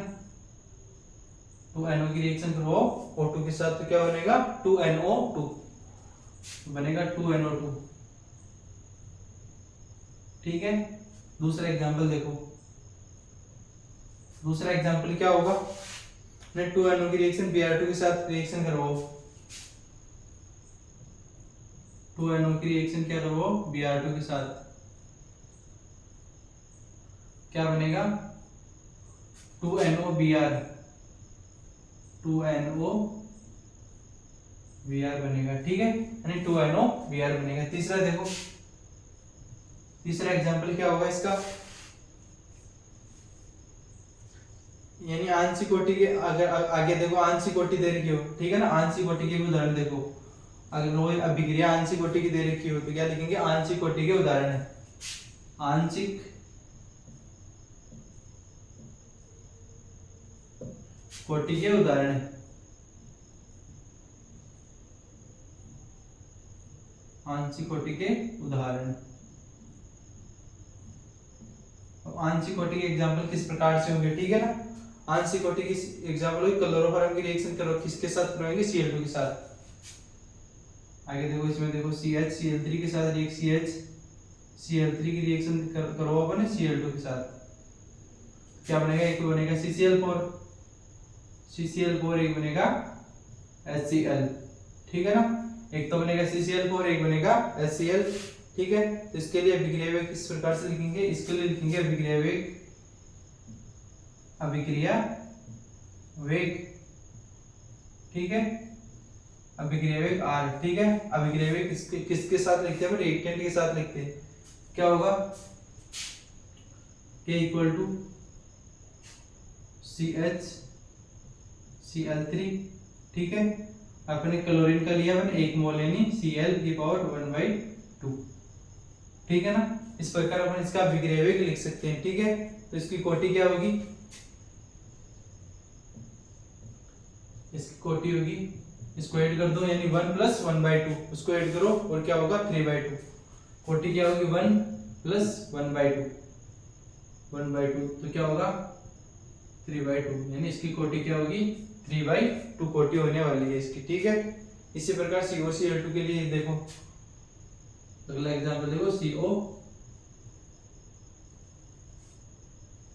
[SPEAKER 1] 2NO की रिएक्शन करो O2 के साथ तो क्या बनेगा 2NO2 बनेगा 2NO2। ठीक है, दूसरा एग्जांपल देखो। दूसरा एग्जांपल क्या होगा, 2NO की रिएक्शन Br2 के साथ रिएक्शन करवाओ। 2NO की रिएक्शन क्या करवाओ Br2 के साथ, क्या बनेगा 2NOBr 2NOBr बनेगा। ठीक है, यानी 2NOBr बनेगा। तीसरा देखो, तीसरा एग्जांपल क्या होगा इसका, यानी आंशिक कोटि के, अगर आगे देखो आंशिक कोटि दे रखी हो, ठीक है ना, आंशिक कोटि के उदाहरण देखो। अगर रोज अभिक्रिया आंशिक कोटि की दे रखी हो तो क्या लिखेंगे, आंशिक कोटि के उदाहरण है। आंशिक कोटि के उदाहरण है। आंशिक कोटि के उदाहरण। आंशिक कोटि के एग्जांपल किस प्रकार से होंगे, ठीक है ना। आंशिक कोटि की एग्जांपल होगी क्लोरोफॉर्म की रिएक्शन करो, किसके साथ करोगे Cl2 के साथ। आगे देखो, इसमें देखो CH Cl3 के साथ CH Cl3 की रिएक्शन करो अपन Cl2 के साथ, क्या बनेगा, एक बनेगा CCl4 एक बनेगा HCl। ठीक है ना, एक तो बनेगा CCl4 एक बनेगा HCl। ठीक है, तो इसके लिए अभिक्रिया वेग किस प्रकार से लिखेंगे, इसके लिए लिखेंगे अभिक्रिया वेग। ठीक है, अभिक्रिया वेग R। ठीक है, अभिक्रिया वेग किसके साथ लिखते हैं, रिएक्टेंट के साथ लिखते हैं। क्या होगा, K equal to CH Cl3। ठीक है, अपने क्लोरीन का लिया अपन 1 मोल यानी Cl⁴1/2। ठीक है ना, इस प्रकार अपन इसका अभिक्रिया वेग लिख सकते हैं। ठीक है, तो इसकी कोटि क्या होगी, इसकी कोटि होगी, इसको ऐड कर दो यानी 1 + 1/2, उसको ऐड करो और क्या होगा 3/2। कोटि क्या होगी 1 + 1/2 तो क्या होगा 3/2, यानी इसकी कोटि क्या होगी 3/2 कोटि होने वाली है इसकी। ठीक है, इसी प्रकार COCl2 के लिए देखो, अगला एग्जांपल देखो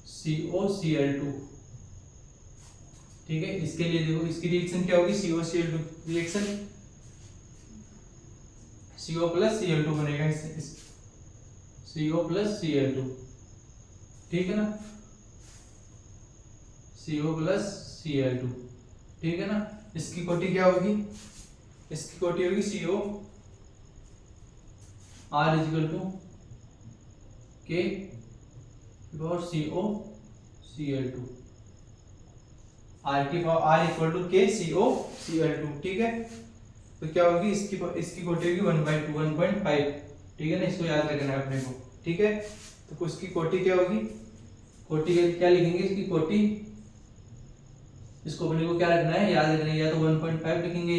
[SPEAKER 1] COCl2। ठीक है, इसके लिए देखो, इसकी रिएक्शन क्या होगी COCl2 रिएक्शन CO + Cl2 बनेगा, CO + Cl2। ठीक है ना, CO + Cl2। ठीक है ना, इसकी कोटि क्या होगी, इसकी कोटि होगी CO R = K और COCl2 R = K COCl2। ठीक है, तो क्या होगी इसकी कोटि होगी 1/2 1.5। ठीक है ना, इसको याद रखना है अपने को। ठीक है, तो इसकी कोटि क्या होगी, कोटि क्या लिखेंगे इसकी कोटि, इसको अपने को क्या रखना है, याद रखना है, या तो 1.5 लिखेंगे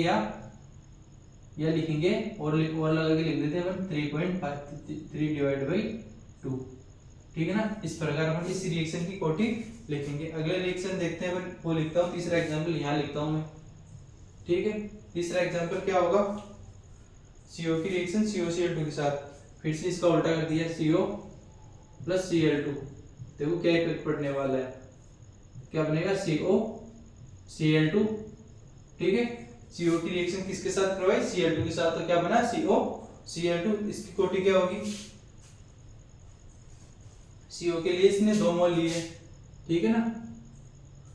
[SPEAKER 1] या लिखेंगे और लगा के लिख देते हैं अपन 3/2। ठीक है ना, इस प्रकार अपन इस रिएक्शन की कोटि लिखेंगे। अगले रिएक्शन देखते हैं अपन, वो लिखता हूँ तीसरा एग्जांपल यहाँ लिखता हूँ मैं। ठीक है, तीसरा एग्जांपल क्या होगा, CO की रिएक्शन COCl2 के साथ, फिर से इसका उल्टा कर दिया CO + Cl2। देखो क्या इफेक्ट पड़ने वाला है, क्या बनेगा COCl2। ठीक है, CO की रिएक्शन किसके साथ करवाई Cl2 के साथ, तो क्या बना COCl2। इसकी कोटि क्या होगी, CO के लिए इसने 2 मोल लिए। ठीक है ना,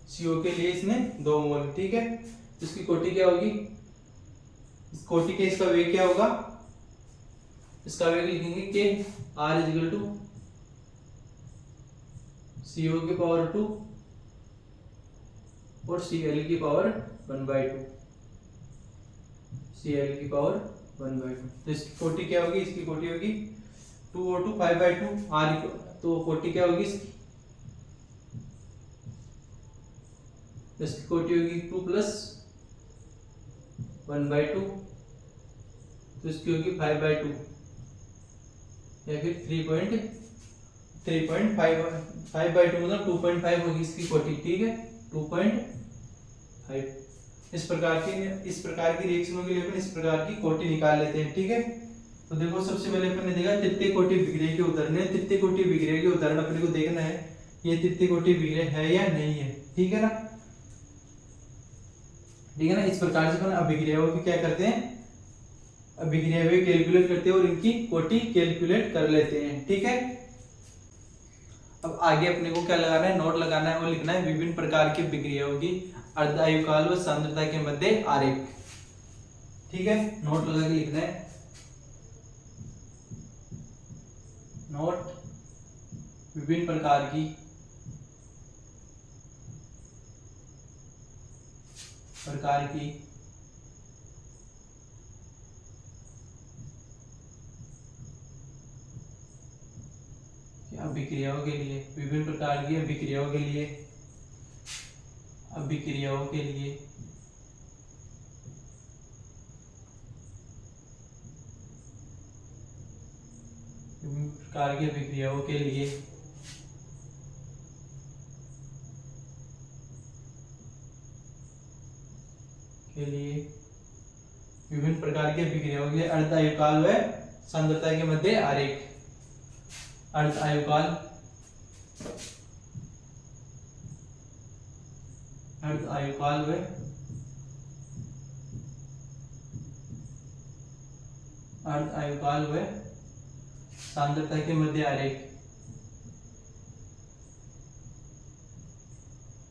[SPEAKER 1] CO के लिए इसने 2 मोल। ठीक है, तो इसकी कोटि क्या होगी, इस कोटि के इसका वेग क्या होगा, इसका वेग लिखेंगे कि R = CO⁴2 और Cl⁴1/2। तो इसकी कोटि क्या होगी, इसकी कोटि होगी 2O2 5/2 R। तो कोटि क्या होगी इसकी कोटि होगी 2 + 1/2, तो इसकी होगी 5/2 या फिर 3.5 5/2 मतलब 2.5 होगी इसकी कोटि। ठीक है, 2.5 5। इस प्रकार की रिएक्शनों के लिए अपन इस प्रकार की कोटि निकाल लेते हैं। ठीक है, तो देखो सबसे पहले अपन ने देखा तृतीय कोटि विक्रिया के उदाहरण है। तृतीय कोटि विक्रिया के उदाहरण अपने को देखना है ये तृतीय कोटि विक्रिया है या नहीं है। ठीक है ना, ठीक है ना। इस प्रकार से अपन अभिक्रियाओं की क्या करते हैं, अभिक्रिया भी कैलकुलेट करते हैं और इनकी कोटि कैलकुलेट कर लेते हैं। ठीक है, अब आगे अपने को क्या लगाना है, नोट लगाना है और लिखना है विभिन्न प्रकार की विक्रियाओं की अर्धायुकाल व सांद्रता के मध्य आरेख। ठीक है, नोट लगा के लिखना है, नोट विभिन्न प्रकार की अभिक्रियाओं के लिए, विभिन्न प्रकार की अभिक्रियाओं के लिए विभिन्न प्रकार की अभिक्रियाओं के लिए विभिन्न प्रकार की अभिक्रियाओं के लिए अर्धायुकाल व सांद्रता के मध्य आरेख। अर्धायुकाल व सांद्रता के मध्य आरेख।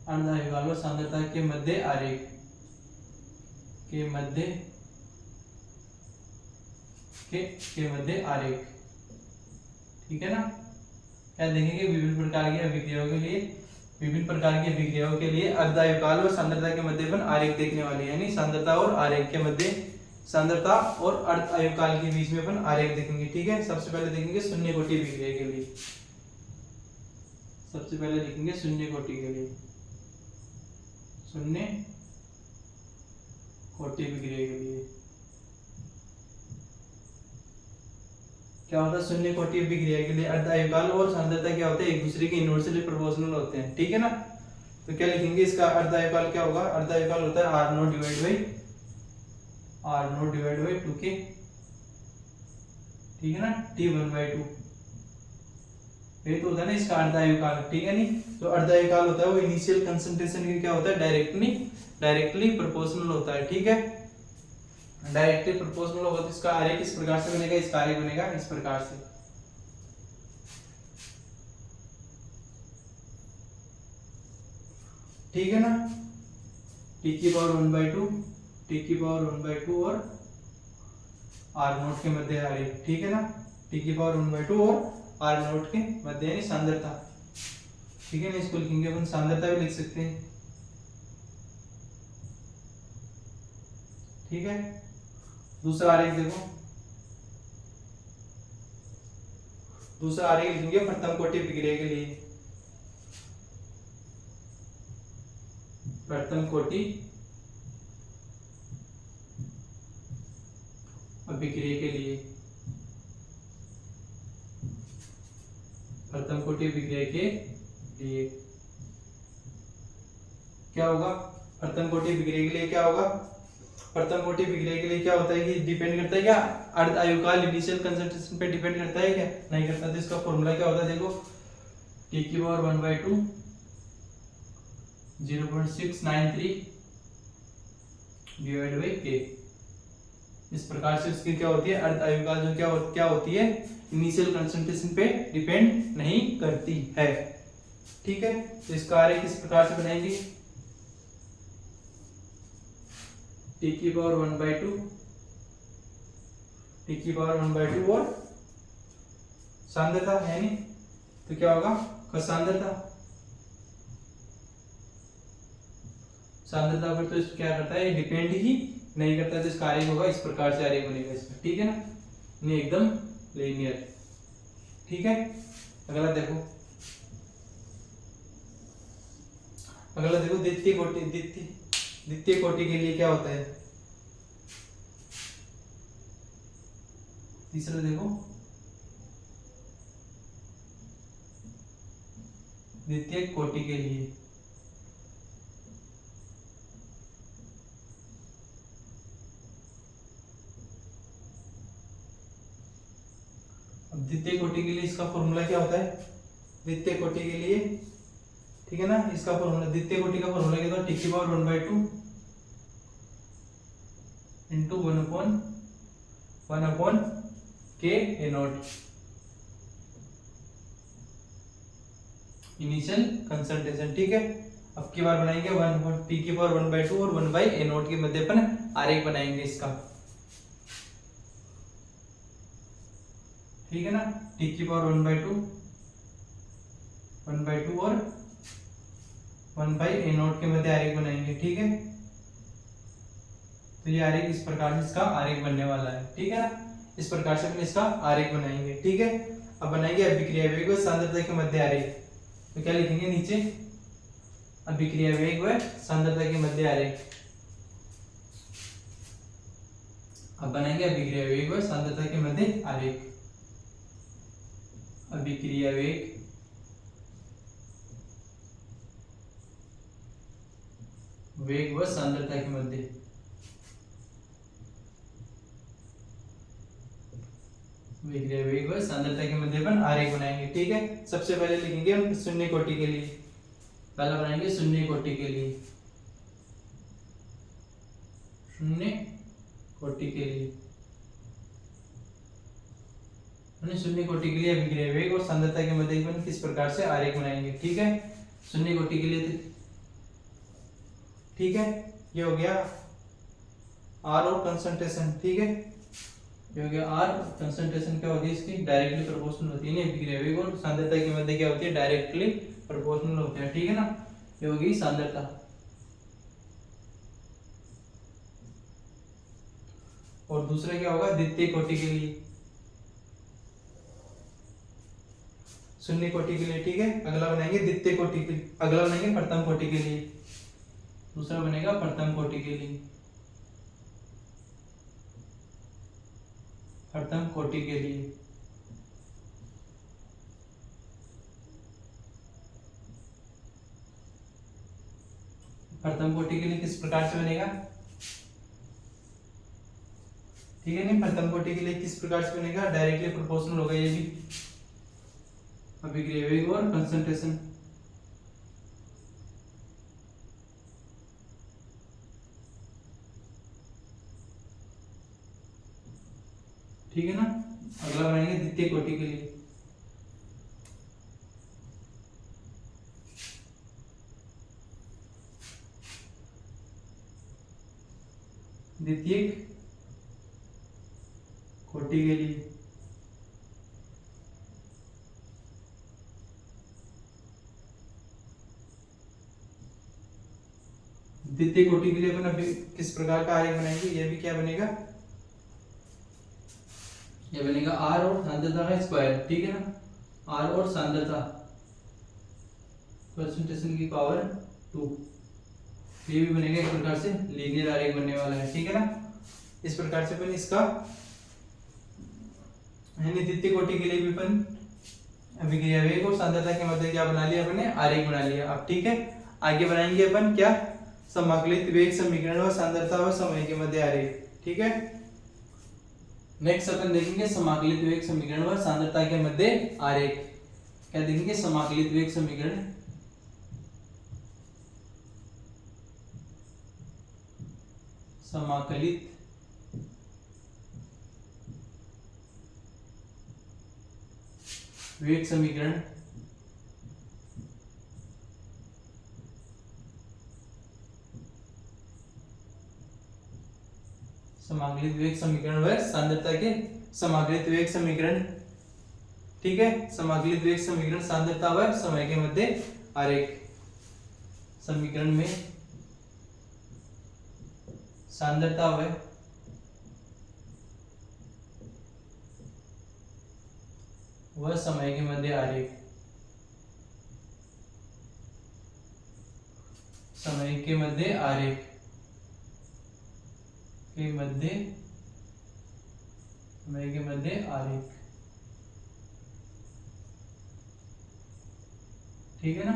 [SPEAKER 1] अर्धायुकाल व सांद्रता के मध्य आरेख के मध्य आरेख। ठीक है ना, क्या देखेंगे, विभिन्न प्रकार की अभिक्रियाओं के लिए अर्धायुकाल और सांद्रता के मध्य अपन आरेख देखने वाले हैं, यानी सांद्रता और आरेख के मध्य, सांद्रता और अर्धायुकाल के बीच में अपन आरेख देखेंगे। ठीक है, सबसे पहले देखेंगे शून्य कोटि विक्रिया के लिए। सबसे पहले देखेंगे शून्य कोटि के लिए, शून्य कोटि विक्रिया के लिए क्या होता है, शून्य कोटि विक्रिया के लिए अर्धायुकाल और सांद्रता क्या होते हैं, एक दूसरे के इनवर्सली प्रोपोर्शनल होते हैं। ठीक है ना, तो क्या लिखेंगे, इसका अर्धायुकाल क्या होगा, अर्धायुकाल होता है R0 डिवाइड बाई 2k। ठीक है ना, T1/2 ये तो होता है ना इसका अर्धायुकाल। ठीक है नहीं, तो अर्धायुकाल होता है वो इनिशियल कंसंट्रेशन के क्या होता है, डायरेक्टली प्रोपोर्शनल होता है। ठीक है, डायरेक्टली प्रोपोर्शनल होगा तो इसका आरेख किस प्रकार से बनेगा, इसका आरेख बनेगा इस प्रकार से। ठीक है ना, T⁴1/2 और R0 के मध्य आरेख। ठीक है ना, T⁴1/2 और R0 के मध्य यानी सांद्रता। ठीक है ना, इसको लिखेंगे अपन सांद्रता भी लिख सकते हैं। ठीक है, दूसरा आरेख देखो, दूसरा आरेख लिखेंगे प्रथम कोटि विक्रिया के लिए। प्रथम कोटि अभिक्रिया के लिए, प्रथम कोटि विक्रिया के लिए क्या होगा, प्रथम कोटि विक्रिया के लिए क्या होगा, प्रथम कोटि विक्रिया के लिए क्या होता है कि डिपेंड करता है क्या, अर्धायुकाल इनिशियल कंसंट्रेशन पे डिपेंड करता है क्या, नहीं करता। तो इसका फॉर्मूला क्या होता है, देखो T⁴1/2 0.693 डिवाइड बाई k। इस प्रकार से उसकी क्या होती है, अर्धायुकाल जो क्या होती है, इनिशियल कंसंट्रेशन पे डिपेंड नहीं करती है। ठीक है, तो इसका आरेख किस प्रकार से बनाएंगे, T⁴1/2 और सांद्रता है नहीं, तो क्या होगा, सांद्रता पर तो इस क्या करता है, डिपेंड ही नहीं करता, तो इसका आरेख होगा इस प्रकार से आरेख बनेगा इसमें। ठीक है ना, नहीं एकदम लीनियर। ठीक है, अगला देखो द्वितीय कोटि के लिए क्या होता है, तीसरा देखो द्वितीय कोटि के लिए द्वितीय कोटि के लिए इसका फॉर्मूला क्या होता है, द्वितीय कोटि के लिए, ठीक है ना, इसका फॉर्मूला, द्वितीय कोटि का फॉर्मूला क्या होता है, t⁻1/2 into 1/1 k a0 initial concentration. ठीक है, अब की बार बनाएंगे t⁻1/2 और 1/a0 के मध्य अपन आरेख बनाएंगे इसका, ठीक है ना, t⁻1/2 और 1/a0 के मध्य आरेख बनाएंगे। ठीक है, तो ये आरेख इस प्रकार से इसका आरेख बनने वाला है। ठीक है ना, इस प्रकार से अपन इसका आरेख बनाएंगे। ठीक है, अब बनाएंगे अभिक्रिया वेग व सांद्रता के मध्य आरेख। तो क्या लिखेंगे नीचे, अभिक्रिया वेग व सांद्रता के मध्य आरेख। अब बनाएंगे अभिक्रिया वेग व सांद्रता के मध्य आरेख। अभिक्रिया वेग व सांद्रता के मध्य, अभिक्रिया वेग व सांद्रता के मध्य अपन आरेख बनाएंगे। ठीक है, सबसे पहले लिखेंगे हम शून्य कोटि के लिए, पहला बनाएंगे शून्य कोटि के लिए, शून्य कोटि के लिए, शून्य कोटि के लिए अभिक्रिया वेग और सांद्रता के मध्य अपन किस प्रकार से आरेख बनाएंगे। ठीक है, शून्य कोटि के लिए, ठीक है, ये हो गया आर और कंसंट्रेशन। ठीक है, ये हो गया आर, कंसंट्रेशन क्या होती है इसकी, डायरेक्टली प्रोपोर्शनल होती है ना, अभिक्रिया वेग और सांद्रता के मध्य क्या होती है, डायरेक्टली प्रोपोर्शनल होती है। ठीक है ना, ये होगी सांद्रता। और दूसरा क्या होगा, द्वितीय कोटि के लिए, शून्य कोटि के लिए। ठीक है, अगला बनाएंगे द्वितीय कोटि के, अगला बनाएंगे प्रथम कोटि के लिए, दूसरा बनेगा प्रथम कोटि के लिए, प्रथम कोटि के लिए। प्रथम कोटि के लिए किस प्रकार से बनेगा, ठीक है, नहीं, प्रथम कोटि के लिए किस प्रकार से बनेगा, डायरेक्टली प्रोपोर्शनल होगा ये भी, अभिक्रिया वेग और कंसंट्रेशन। ठीक है ना, अगला बनाएंगे द्वितीय कोटि के लिए, द्वितीय कोटि के लिए, द्वितीय कोटि के लिए अपन अभी किस प्रकार का आरेख बनाएंगे, ये भी क्या बनेगा, ये बनेगा आर और सांद्रता का स्क्वायर। ठीक है ना, आर और सांद्रता कंसंट्रेशन की पावर 2, ये भी बनेगा एक प्रकार से लीनियर आरेख बनने वाला है। ठीक है ना, इस प्रकार से अपन इसका द्वितीय कोटि के लिए भी अपन अभिक्रिया वेग और सांद्रता के मध्य क्या बना लिया अपने, आरेख बना लिया। अब ठीक है, आगे बनाएंगे अपन क्या, समाकलित वेग समीकरण व सांद्रता व समय के मध्य आरेख। ठीक है, नेक्स्ट अपन देखेंगे समाकलित वेग समीकरण व सांद्रता के मध्य आरेख। क्या देखेंगे, समाकलित वेग समीकरण, समाकलित वेग समीकरण समाकलित वेग समीकरण व सांद्रता के समाकलित वेग समीकरण। ठीक है, समाकलित वेग समीकरण सांद्रता व समय के मध्य आरेख। समीकरण में सांद्रता व समय के मध्य आरेख, समय के मध्य आरेख के मध्य, समय के मध्य आरेख। ठीक है ना,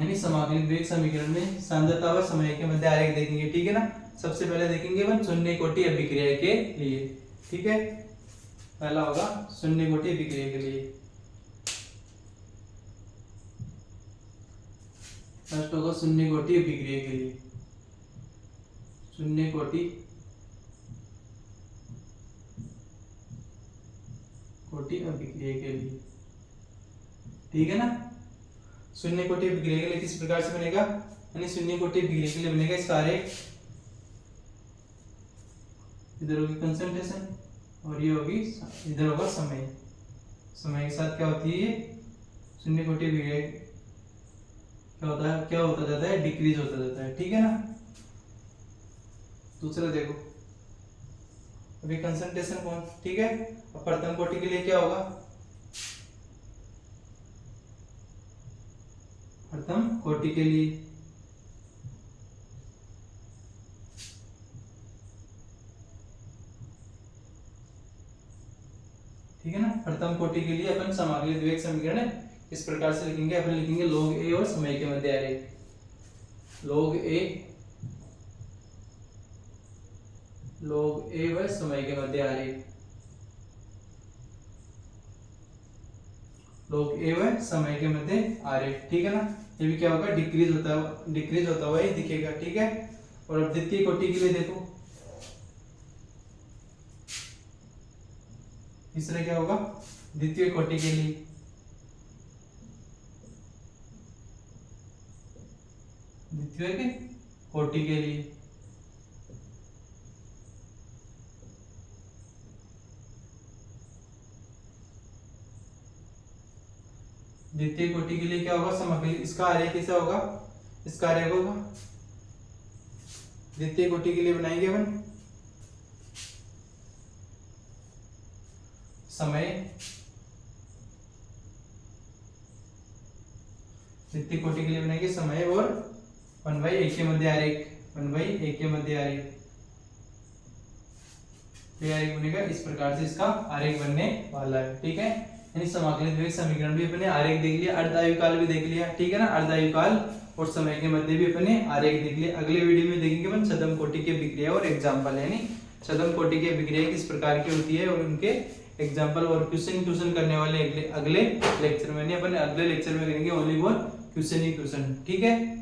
[SPEAKER 1] यानी समाकलित वेग समीकरण में सांद्रता व समय के मध्य आरेख देखेंगे। ठीक है ना, सबसे पहले देखेंगे अपन शून्य कोटि अभिक्रिया के लिए। ठीक है, पहला होगा शून्य कोटि अभिक्रिया के लिए, फर्स्ट होगा शून्य कोटि अभिक्रिया के लिए, शून्य कोटि अभिक्रिया के लिए, ठीक है ना। शून्य कोटि अभिक्रिया के लिए किस प्रकार से बनेगा, यानी शून्य कोटि अभिक्रिया के लिए बनेगा इसका आरेख, इधर होगी कंसंट्रेशन और ये होगी, इधर होगा समय, समय के साथ क्या होती है ये शून्य कोटि अभिक्रिया क्या होता जाता है, डिक्रीज होता जाता है, ठीक है ना। दूसरा देखो, अभी कंसंट्रेशन कौन, ठीक है। अब प्रथम कोटि के लिए क्या होगा, प्रथम कोटि के लिए ठीक है ना, प्रथम कोटि के लिए अपन समाकलित विवेक समीकरण इस प्रकार से लिखेंगे, अपन लिखेंगे log a और समय के मध्य आरेख, log a व समय के मध्य आरेख, log a व समय के मध्य आरेख, ठीक है ना। ये भी क्या होगा, डिक्रीज होता हुआ ही दिखेगा, ठीक है। और अब द्वितीय कोटि के लिए देखो, तीसरा क्या होगा, द्वितीय कोटि के लिए, द्वितीय कोटि के लिए द्वितीय कोटि के लिए क्या होगा, समाकलित, इसका आरेख कैसा होगा, इसका आरेख होगा, द्वितीय कोटि के लिए बनाएंगे अपन समय, द्वितीय कोटि के लिए बनाएंगे समय और 1/a के मध्य आरेख, 1/a के मध्य आरेख, ये आरेख बनेगा, इस प्रकार से इसका आरेख बनने वाला है, ठीक है। यानी समाकलित विवेक समीकरण भी अपने आरेख देख लिया, अर्धायुकाल भी देख लिया, ठीक है ना। अर्धायुकाल और समय के मध्य भी अपने आरेख देख लिया। अगले वीडियो में देखेंगे अपन छद्म कोटि की अभिक्रिया और एग्जाम्पल, यानी छद्म कोटि की अभिक्रिया किस प्रकार की होती है और उनके एग्जाम्पल और क्वेश्चन करने वाले अगले लेक्चर में, अपन अगले लेक्चर में करेंगे only for question he question, ठीक है।